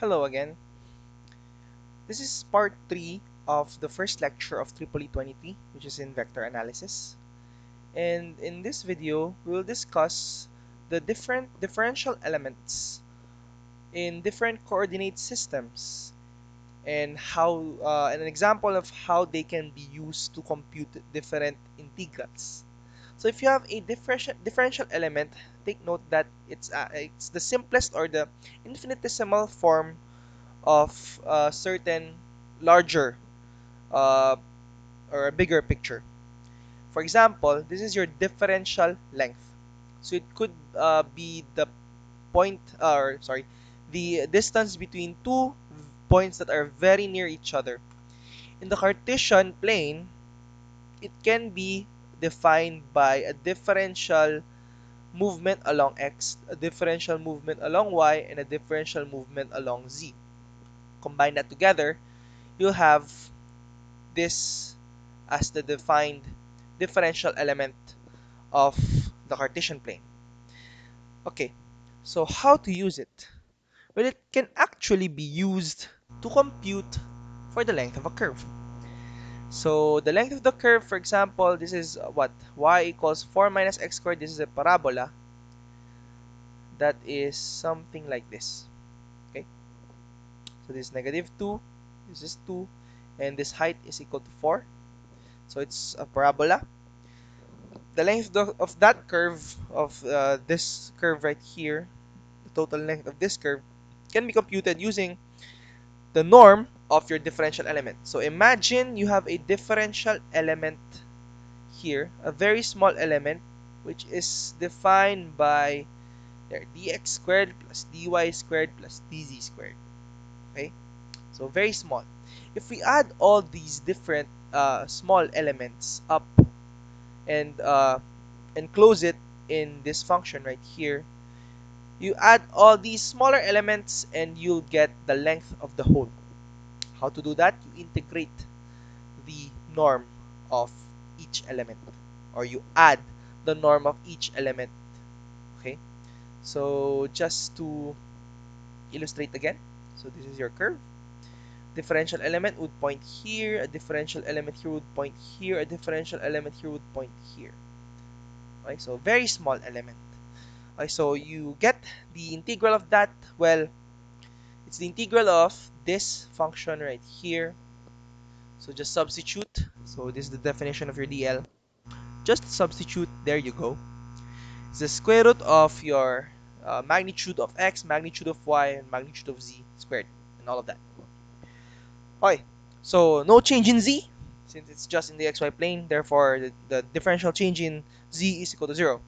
Hello again. This is part 3 of the first lecture of Tripoli 23, which is in vector analysis. And in this video, we will discuss the different differential elements in different coordinate systems and an example of how they can be used to compute different integrals. So if you have a differential element, take note that it's the simplest or the infinitesimal form of a certain larger uh, or a bigger picture. For example, this is your differential length. So it could be the the distance between two points that are very near each other. In the Cartesian plane, it can be defined by a differential movement along x, a differential movement along y, and a differential movement along z. Combine that together, you'll have this as the defined differential element of the Cartesian plane. Okay, so how to use it? Well, it can actually be used to compute for the length of a curve. So the length of the curve, for example, this is what? Y equals 4 minus x squared. This is a parabola that is something like this. Okay, so this is -2, this is 2, and this height is equal to 4. So it's a parabola. The length of that curve, of this curve right here, the total length of this curve, can be computed using the norm of your differential element. So imagine you have a differential element here, a very small element, which is defined by dx squared plus dy squared plus dz squared. Okay, so very small. If we add all these different small elements up and enclose it in this function right here, you add all these smaller elements and you'll get the length of the whole. How to do that? You integrate the norm of each element, or you add the norm of each element. Okay, so just to illustrate again, so this is your curve. Differential element would point here, a differential element here would point here, a differential element here would point here. Okay, so very small element. Okay, so you get the integral of that. Well, it's the integral of this function right here. So just substitute. So this is the definition of your DL. Just substitute. There you go. It's the square root of your magnitude of x, magnitude of y, and magnitude of z squared, and all of that. Okay, so no change in z, since it's just in the xy plane. Therefore, the differential change in z is equal to 0.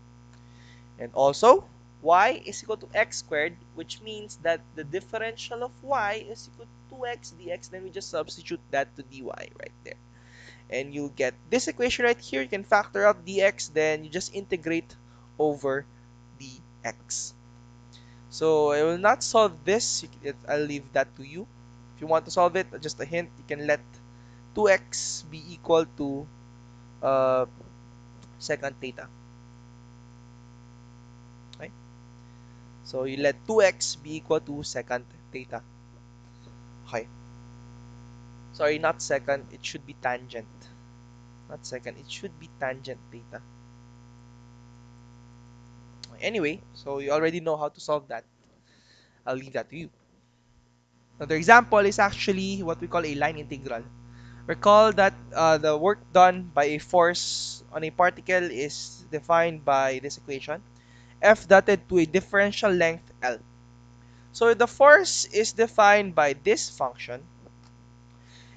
And also, y is equal to x squared, which means that the differential of y is equal to 2x dx. Then we just substitute that to dy right there. And you'll get this equation right here. You can factor out dx, then you just integrate over dx. So I will not solve this. I'll leave that to you. If you want to solve it, just a hint, you can let 2x be equal to secant theta. Okay? So you let 2x be equal to secant theta. Okay. Sorry, not secant. It should be tangent. Not secant. It should be tangent theta. Anyway, so you already know how to solve that. I'll leave that to you. Another example is actually what we call a line integral. Recall that the work done by a force on a particle is defined by this equation, F dotted to a differential length L. So the force is defined by this function.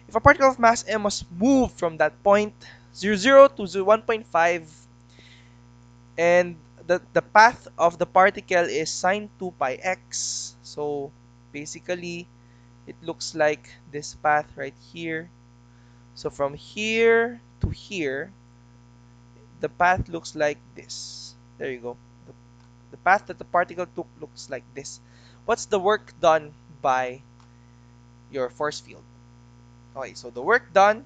If a particle of mass m was moved from that point 0 to 1.5, and the path of the particle is sine 2 pi x, so basically it looks like this path right here. So from here to here, the path looks like this. There you go. The path that the particle took looks like this. What's the work done by your force field? Okay, so the work done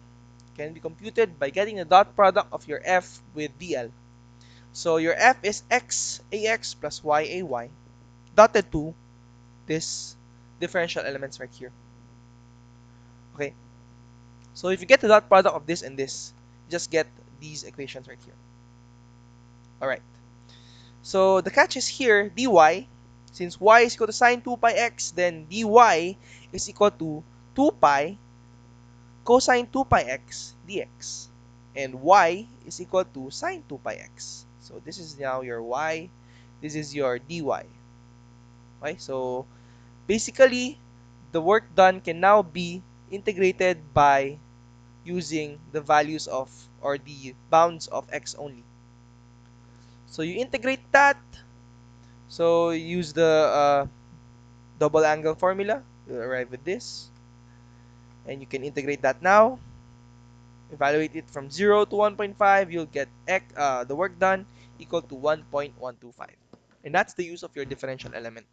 can be computed by getting the dot product of your F with dl. So your F is x ax plus y ay dotted to this differential elements right here. Okay, so if you get the dot product of this and this, just get these equations right here. Alright, so the catch is here, dy, since y is equal to sine 2 pi x, then dy is equal to 2 pi cosine 2 pi x dx. And y is equal to sine 2 pi x. So this is now your y, this is your dy. Okay, so basically, the work done can now be integrated by using the values of, or the bounds of x only. So you integrate that. So use the double angle formula. You'll arrive with this. And you can integrate that now. Evaluate it from 0 to 1.5. You'll get the work done equal to 1.125. And that's the use of your differential element.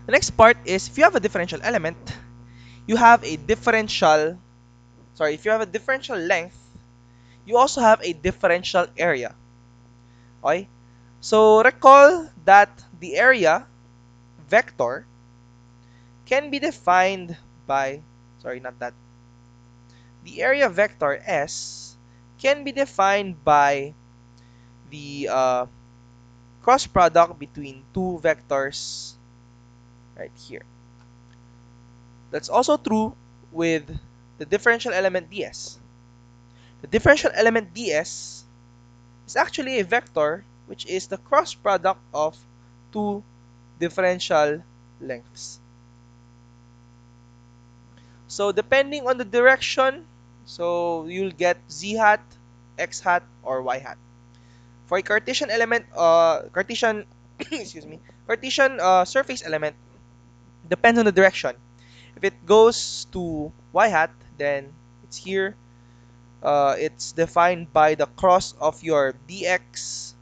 The next part is, if you have a differential element, you have a differential, if you have a differential length, you also have a differential area. Okay? So recall that the area vector can be defined by, not that. The area vector S can be defined by the cross product between two vectors right here. That's also true with the differential element ds. The differential element ds is actually a vector which is the cross product of two differential lengths. So depending on the direction, so you'll get z hat, x hat, or y hat. For a Cartesian element, Cartesian, excuse me, Cartesian surface element, depends on the direction. If it goes to y hat, then it's here. It's defined by the cross of your dx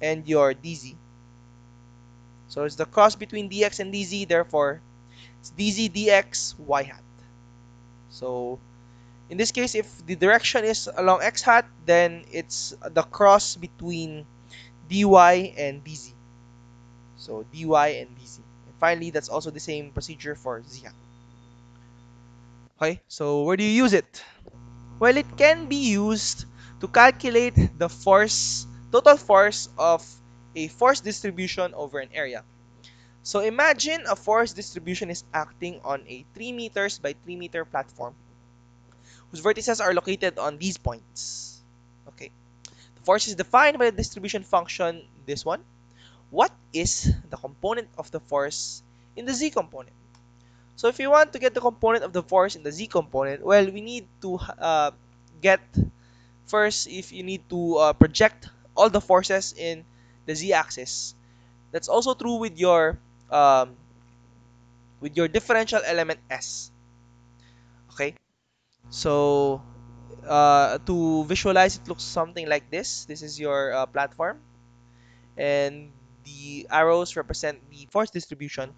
and your dz. So it's the cross between dx and dz, therefore it's dz dx y hat. So in this case, if the direction is along x hat, then it's the cross between dy and dz. So dy and dz. And finally, that's also the same procedure for z hat. Okay, so where do you use it? Well, it can be used to calculate the force, total force of a force distribution over an area. So imagine a force distribution is acting on a 3 meters by 3 meter platform whose vertices are located on these points. Okay. The force is defined by the distribution function, this one. What is the component of the force in the z component? So if you want to get the component of the force in the z component, well, we need to get first, if you need to project all the forces in the z-axis. That's also true with your differential element s. Okay, so to visualize, it looks something like this. This is your platform, and the arrows represent the force distribution.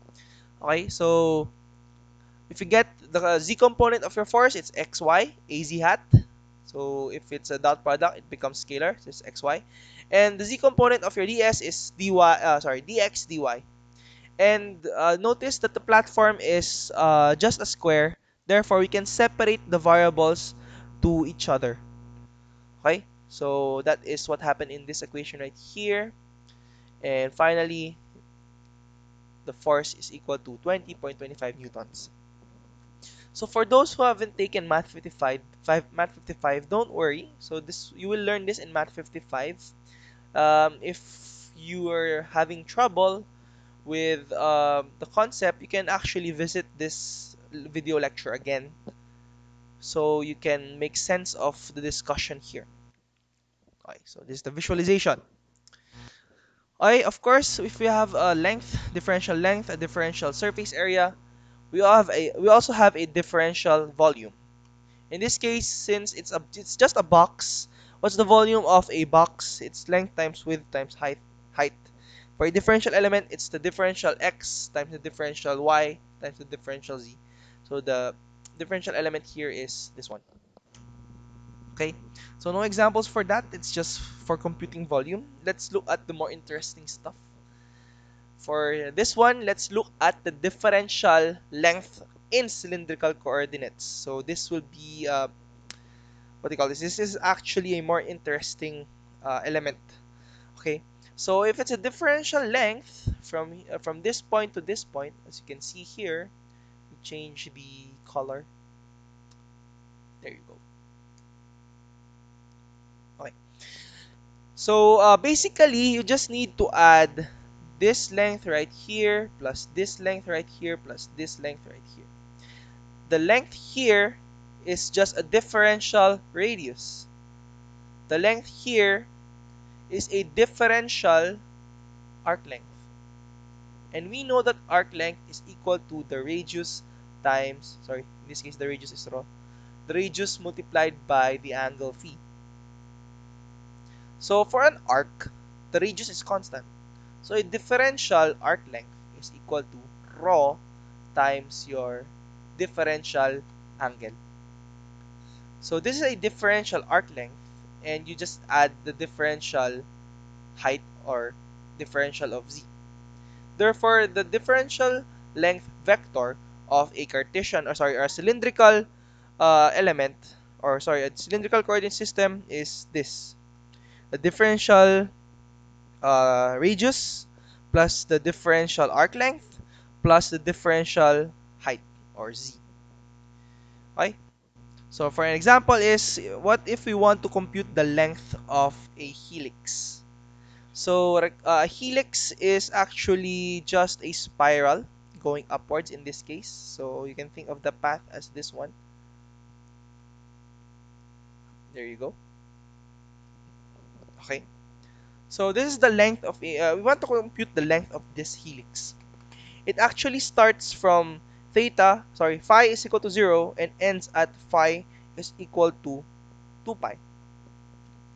Okay, so if you get the z component of your force, it's xy, az hat. So if it's a dot product, it becomes scalar, so it's xy. And the z component of your ds is dx dy. And notice that the platform is just a square. Therefore, we can separate the variables to each other. Okay? So that is what happened in this equation right here. And finally, the force is equal to 20.25 newtons. So for those who haven't taken Math 55, don't worry. So you will learn this in Math 55. If you are having trouble with the concept, you can actually visit this video lecture again, so you can make sense of the discussion here. Okay, so this is the visualization. Okay, of course, if we have a length, differential length, a differential surface area, we also have a differential volume. In this case, since it's just a box, what's the volume of a box? It's length times width times height. For a differential element, it's the differential x times the differential y times the differential z. So the differential element here is this one. Okay, so no examples for that. It's just for computing volume. Let's look at the more interesting stuff. For this one, let's look at the differential length in cylindrical coordinates. So this will be what do you call this? This is actually a more interesting element. Okay, so if it's a differential length from this point to this point, as you can see here, we change the color. There you go. Okay, so basically, you just need to add this length right here plus this length right here plus this length right here. The length here is just a differential radius. The length here is a differential arc length. And we know that arc length is equal to the radius times, sorry, in this case the radius is rho, the radius multiplied by the angle phi. So for an arc, the radius is constant. So a differential arc length is equal to rho times your differential angle. So this is a differential arc length, and you just add the differential height or differential of z. Therefore, the differential length vector of a Cartesian, or sorry, a cylindrical element, or sorry, a cylindrical coordinate system is this: the differential radius plus the differential arc length plus the differential height or z. Okay. So for an example is, what if we want to compute the length of a helix? So a helix is actually just a spiral going upwards in this case. So you can think of the path as this one. There you go. Okay. So this is the length of a, we want to compute the length of this helix. It actually starts from phi is equal to 0 and ends at phi is equal to 2 pi.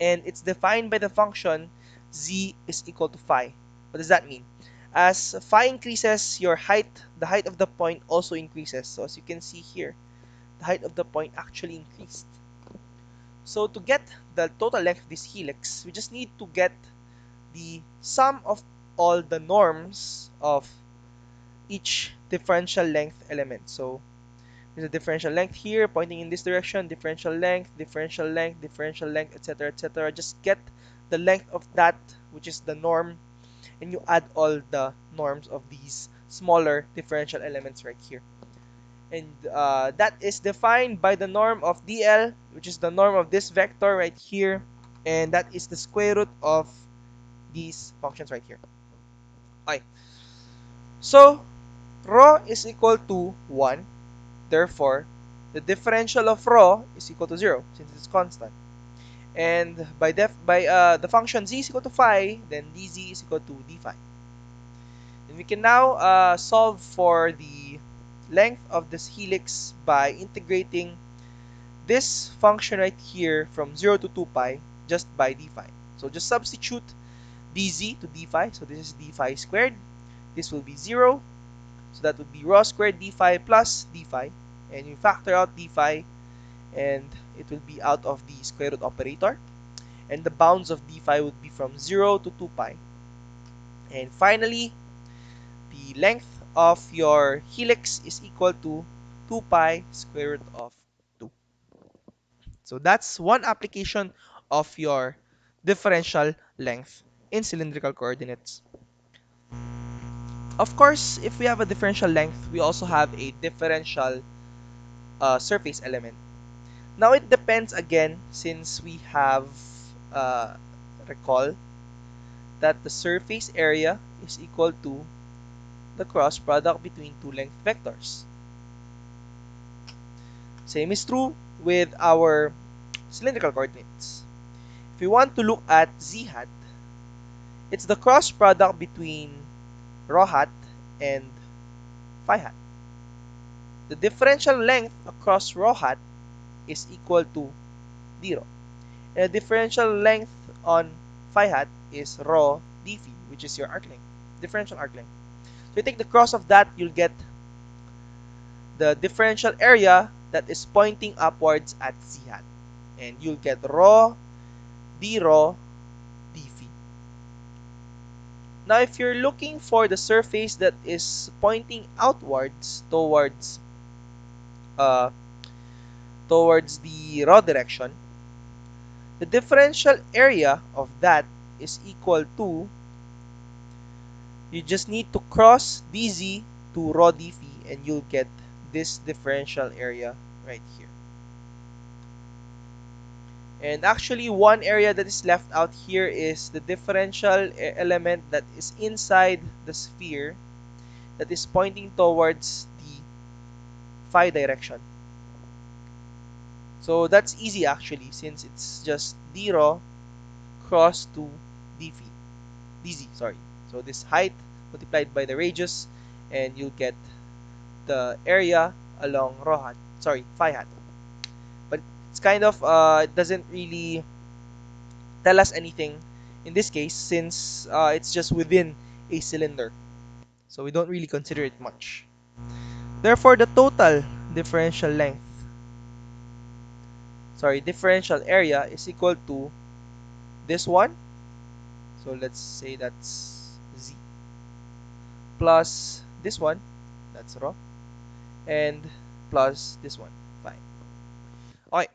And it's defined by the function z is equal to phi. What does that mean? As phi increases, your height, the height of the point also increases. So as you can see here, the height of the point actually increased. So to get the total length of this helix, we just need to get the sum of all the norms of each differential length element. So there's a differential length here pointing in this direction, differential length, etc., etc. Just get the length of that, which is the norm, and you add all the norms of these smaller differential elements right here. And that is defined by the norm of dl, which is the norm of this vector right here, and that is the square root of these functions right here. Okay. So rho is equal to 1. Therefore, the differential of rho is equal to 0 since it's constant. And by the function z is equal to phi, then dz is equal to d phi. And we can now solve for the length of this helix by integrating this function right here from 0 to 2 pi just by d phi. So just substitute dz to d phi. So this is d phi squared. This will be 0. So that would be rho squared d phi plus d phi. And you factor out d phi, and it will be out of the square root operator. And the bounds of d phi would be from 0 to 2 pi. And finally, the length of your helix is equal to 2 pi square root of 2. So that's one application of your differential length in cylindrical coordinates. Of course, if we have a differential length, we also have a differential surface element. Now it depends again, since we have recall that the surface area is equal to the cross product between two length vectors. Same is true with our cylindrical coordinates. If we want to look at z hat, it's the cross product between rho hat and phi hat. The differential length across rho hat is equal to d rho. And the differential length on phi hat is rho d phi, which is your arc length, differential arc length. So you take the cross of that, you'll get the differential area that is pointing upwards at z hat. And you'll get rho d phi. Now, if you're looking for the surface that is pointing outwards uh, towards the raw direction, the differential area of that is equal to, you just need to cross dz to raw dphi, and you'll get this differential area right here. And actually, one area that is left out here is the differential element that is inside the sphere that is pointing towards the phi direction. So that's easy actually, since it's just d rho cross to d phi, dz, sorry. So this height multiplied by the radius, and you'll get the area along rho hat, sorry, phi hat. But it's kind of, it doesn't really tell us anything in this case, since it's just within a cylinder. So we don't really consider it much. Therefore, the total differential length, sorry, differential area is equal to this one. So let's say that's z, plus this one, that's rho, and plus this one, phi. Okay,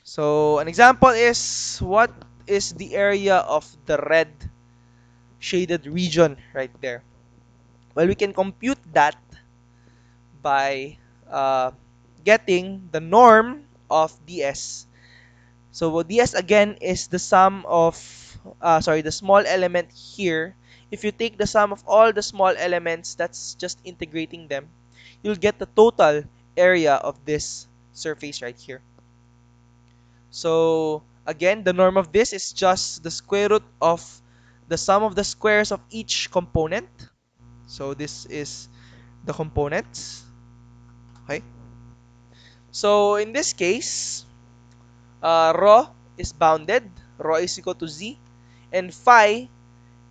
so an example is, what is the area of the red shaded region right there? Well, we can compute that by getting the norm of ds. So ds again is the sum of, the small element here. If you take the sum of all the small elements, that's just integrating them, you'll get the total area of this surface right here. So again, the norm of this is just the square root of the sum of the squares of each component. So this is the components. Okay. So in this case, rho is bounded. Rho is equal to z. And phi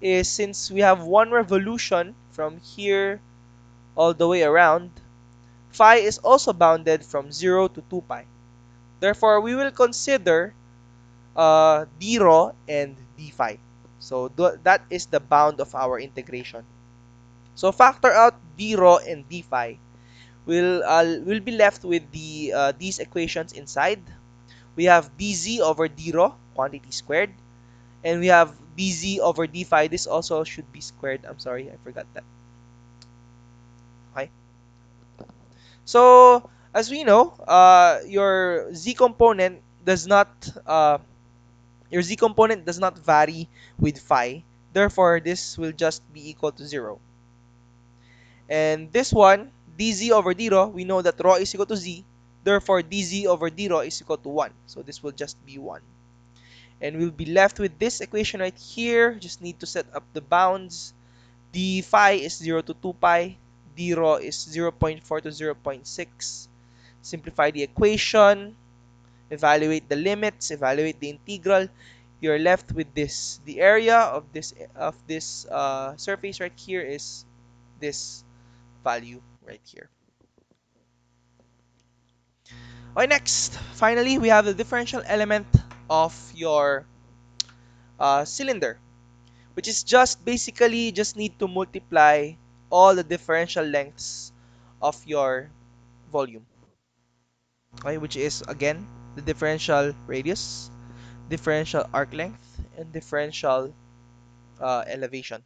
is, since we have one revolution from here all the way around, phi is also bounded from 0 to 2 pi. Therefore, we will consider d rho and d phi. So that is the bound of our integration. So factor out d rho and d phi. We'll be left with these equations inside. We have dz over d rho, quantity squared, and we have dz over d phi. This also should be squared. I'm sorry, I forgot that. Okay. So as we know, your z component does not vary with phi. Therefore, this will just be equal to 0. And this one, dz over d rho, we know that rho is equal to z. Therefore, dz over d rho is equal to 1. So this will just be 1. And we'll be left with this equation right here. Just need to set up the bounds. D phi is 0 to 2 pi. D rho is 0.4 to 0.6. Simplify the equation. Evaluate the limits. Evaluate the integral. You're left with this. The area of this surface right here is this value right here. Okay, next, finally, we have the differential element of your cylinder, which is just basically just need to multiply all the differential lengths of your volume. Okay, which is again the differential radius, differential arc length, and differential elevation.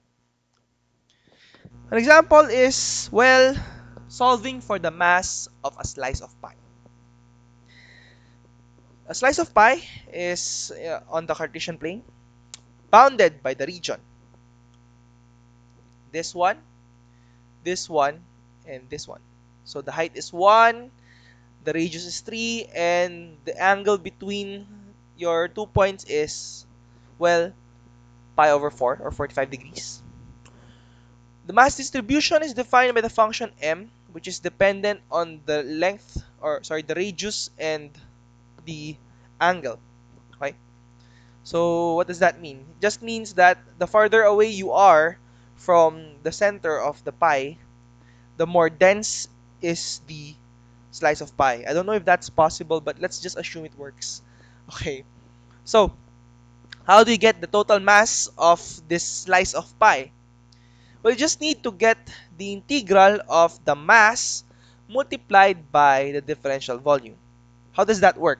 An example is, well, solving for the mass of a slice of pie. A slice of pie is on the Cartesian plane, bounded by the region. This one, and this one. So the height is 1, the radius is 3, and the angle between your 2 points is, well, pi over 4, or 45 degrees. The mass distribution is defined by the function m, which is dependent on the length, the radius and the angle. Okay? So what does that mean? It just means that the farther away you are from the center of the pie, the more dense is the slice of pie. I don't know if that's possible, but let's just assume it works. Okay. So how do you get the total mass of this slice of pie? We'll just need to get the integral of the mass multiplied by the differential volume. How does that work?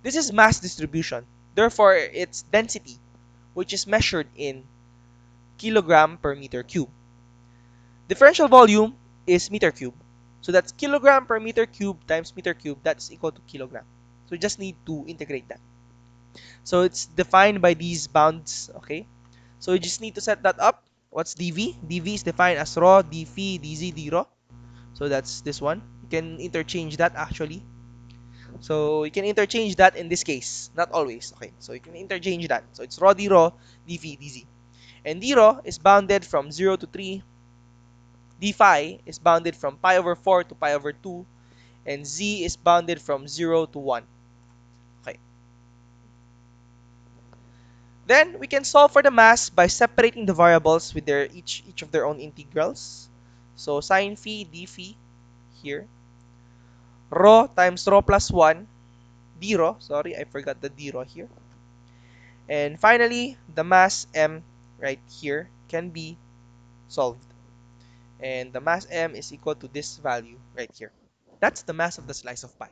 This is mass distribution. Therefore, its density, which is measured in kilogram per meter cube. Differential volume is meter cube. So that's kilogram per meter cube times meter cube. That's equal to kilogram. So we just need to integrate that. So it's defined by these bounds, okay? So you just need to set that up. What's dV? dV is defined as rho dphi dz d rho. So that's this one. You can interchange that actually. So you can interchange that in this case, not always. Okay, so you can interchange that. So it's rho d rho dphi dz. And d rho is bounded from 0 to 3. D phi is bounded from pi over 4 to pi over 2. And z is bounded from 0 to 1. Okay. Then we can solve for the mass by separating the variables with their each of their own integrals. So sine phi d phi here. Rho times rho plus 1. D rho, sorry, I forgot the d rho here. And finally, the mass m right here can be solved. And the mass m is equal to this value right here. That's the mass of the slice of pie.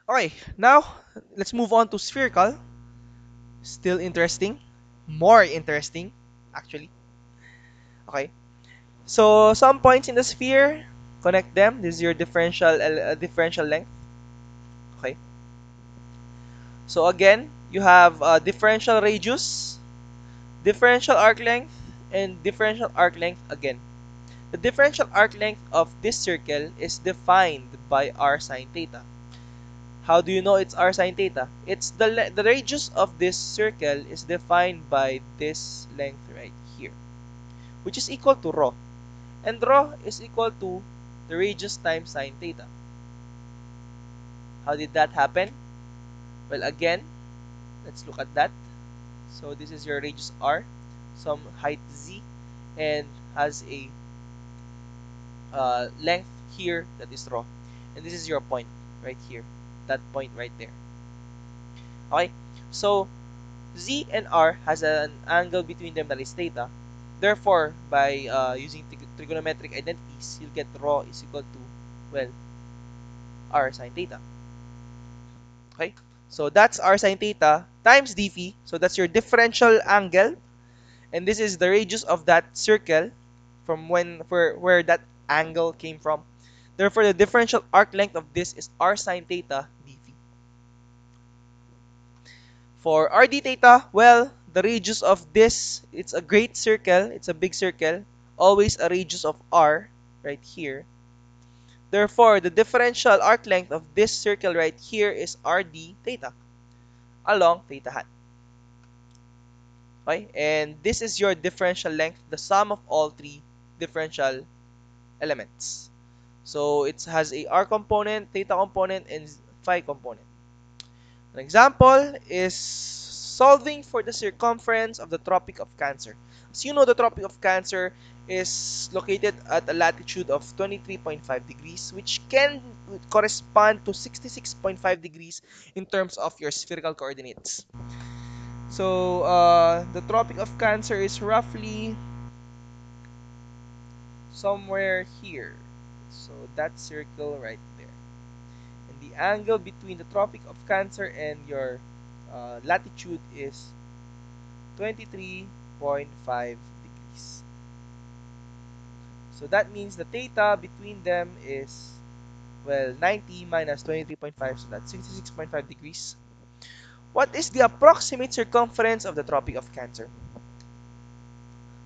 Okay, now let's move on to spherical. Still interesting. More interesting, actually. Okay. So some points in the sphere, connect them. This is your differential length. Okay. So again, you have differential radius, differential arc length, and differential arc length again. The differential arc length of this circle is defined by r sine theta. How do you know it's r sine theta? It's the radius of this circle is defined by this length right here, which is equal to rho. And rho is equal to the radius times sine theta. How did that happen? Well, again, let's look at that. So this is your radius r, some height z, and has a length here that is rho. And this is your point right here, that point right there. Okay, so z and r has an angle between them that is theta. Therefore, by using trigonometric identities, you'll get rho is equal to, well, r sine theta. Okay, so that's r sine theta times d phi. So that's your differential angle, and this is the radius of that circle from where that angle came from. Therefore, the differential arc length of this is r sine theta d phi. For r d theta, well, the radius of this, it's a great circle, it's a big circle, always a radius of r right here. Therefore, the differential arc length of this circle right here is r d theta along theta hat. Okay, and this is your differential length, the sum of all three differential elements. So it has a r component, theta component, and phi component. An example is solving for the circumference of the Tropic of Cancer. As you know, the Tropic of Cancer is located at a latitude of 23.5 degrees, which can correspond to 66.5 degrees in terms of your spherical coordinates. So the Tropic of Cancer is roughly somewhere here. So that circle right there. And the angle between the Tropic of Cancer and your latitude is 23.5 degrees. So that means the theta between them is, well, 90 minus 23.5, so that's 66.5 degrees. What is the approximate circumference of the Tropic of Cancer?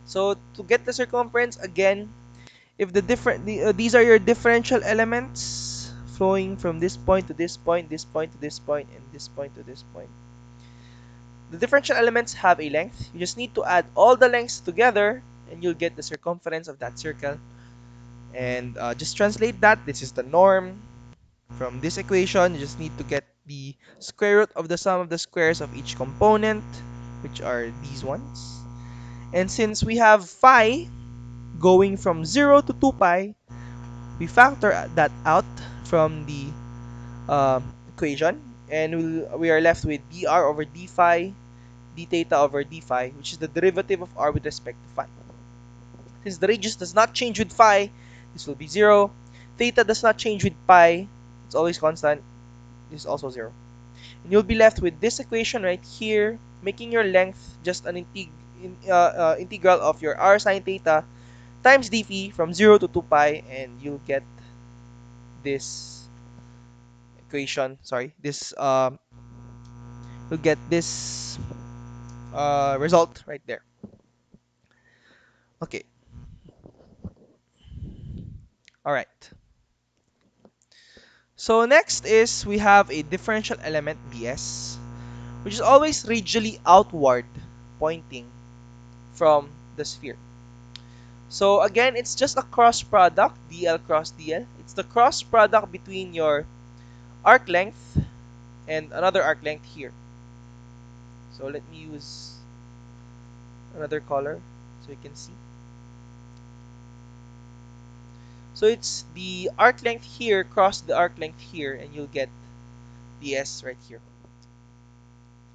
So to get the circumference, again, if these are your differential elements flowing from this point to this point, this point to this point, and this point to this point. The differential elements have a length. You just need to add all the lengths together and you'll get the circumference of that circle. And just translate that. This is the norm. From this equation, you just need to get the square root of the sum of the squares of each component, which are these ones. And since we have phi going from 0 to 2 pi, we factor that out from the equation. And we are left with dr over d phi d theta over d phi, which is the derivative of r with respect to phi. Since the radius does not change with phi, this will be 0. Theta does not change with pi, it's always constant, this is also 0. And you'll be left with this equation right here, making your length just an integral of your r sine theta times d phi from 0 to 2 pi, and you'll get this equation, sorry, this you'll get this result right there. Okay, all right. So next is we have a differential element ds, which is always radially outward pointing from the sphere. So again, it's just a cross product, dl cross dl. It's the cross product between your arc length and another arc length here. So let me use another color so you can see. So it's the arc length here cross the arc length here, and you'll get ds right here.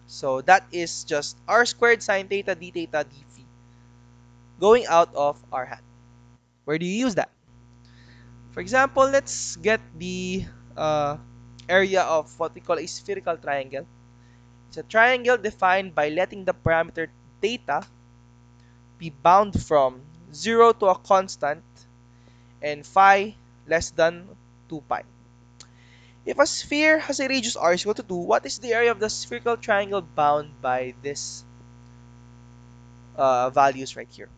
So that is just r squared sine theta d theta d phi going out of r hat. Where do you use that? For example, let's get the area of what we call a spherical triangle. It's a triangle defined by letting the parameter theta be bound from 0 to a constant and phi less than 2 pi. If a sphere has a radius r is equal to 2, what is the area of the spherical triangle bound by this values right here?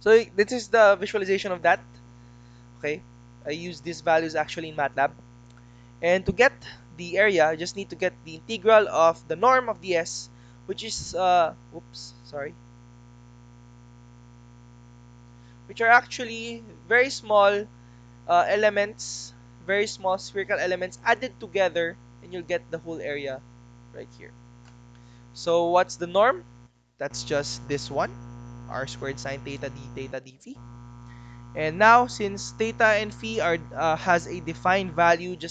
So this is the visualization of that. Okay, I use these values actually in MATLAB. And to get the area, I just need to get the integral of the norm of ds, which is which are actually very small elements, very small spherical elements added together, and you'll get the whole area right here. So what's the norm? That's just this one, r squared sine theta d phi. And now, since theta and phi are has a defined value, you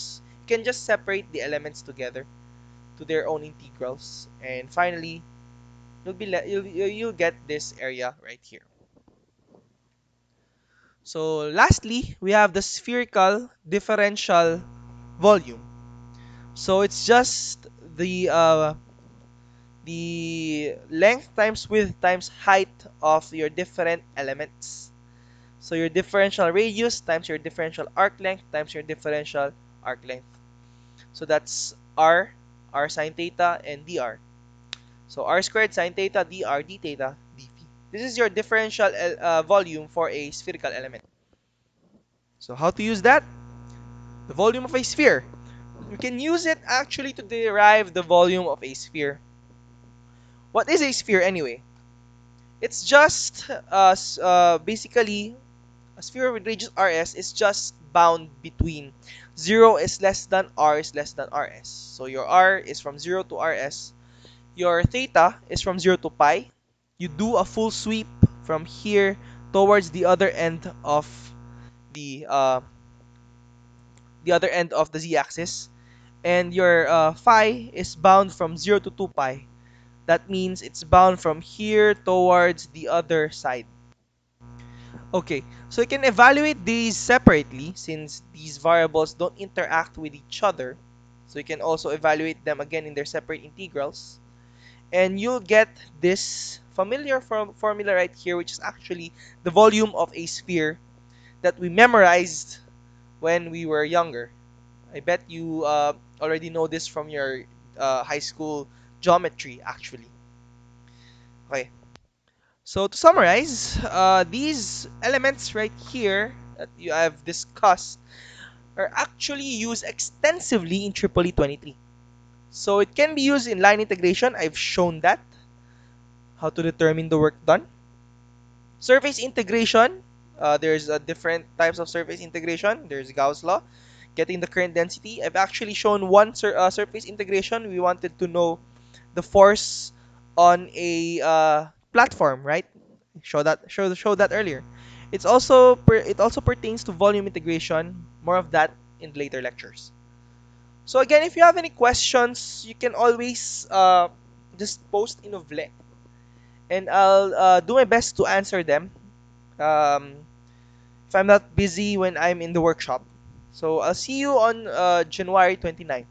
can just separate the elements together to their own integrals, and finally, you'll get this area right here. So lastly, we have the spherical differential volume. So it's just the length times width times height of your different elements. So your differential radius times your differential arc length times your differential arc length. So that's r sine theta, and dr. So r squared sine theta dr d theta d phi. This is your differential volume for a spherical element. So how to use that? The volume of a sphere. We can use it actually to derive the volume of a sphere. What is a sphere anyway? It's just basically a sphere with radius rs is just bound between 0 is less than r is less than rs. So your r is from 0 to rs. Your theta is from 0 to pi. You do a full sweep from here towards the other end of the z-axis, and your phi is bound from 0 to 2 pi. That means it's bound from here towards the other side. Okay, so you can evaluate these separately since these variables don't interact with each other. So you can also evaluate them again in their separate integrals. And you'll get this familiar formula right here, which is actually the volume of a sphere that we memorized when we were younger. I bet you already know this from your high school geometry, actually. Okay, so to summarize, these elements right here that you have discussed are actually used extensively in EEE 23. So it can be used in line integration. I've shown that, how to determine the work done. Surface integration, there's different types of surface integration. There's Gauss law, getting the current density. I've actually shown one surface integration. We wanted to know the force on a platform, right? Show that earlier. It also pertains to volume integration. More of that in later lectures. So again, if you have any questions, you can always just post in Ovle, and I'll do my best to answer them. Um, if I'm not busy when I'm in the workshop. So I'll see you on January 29th.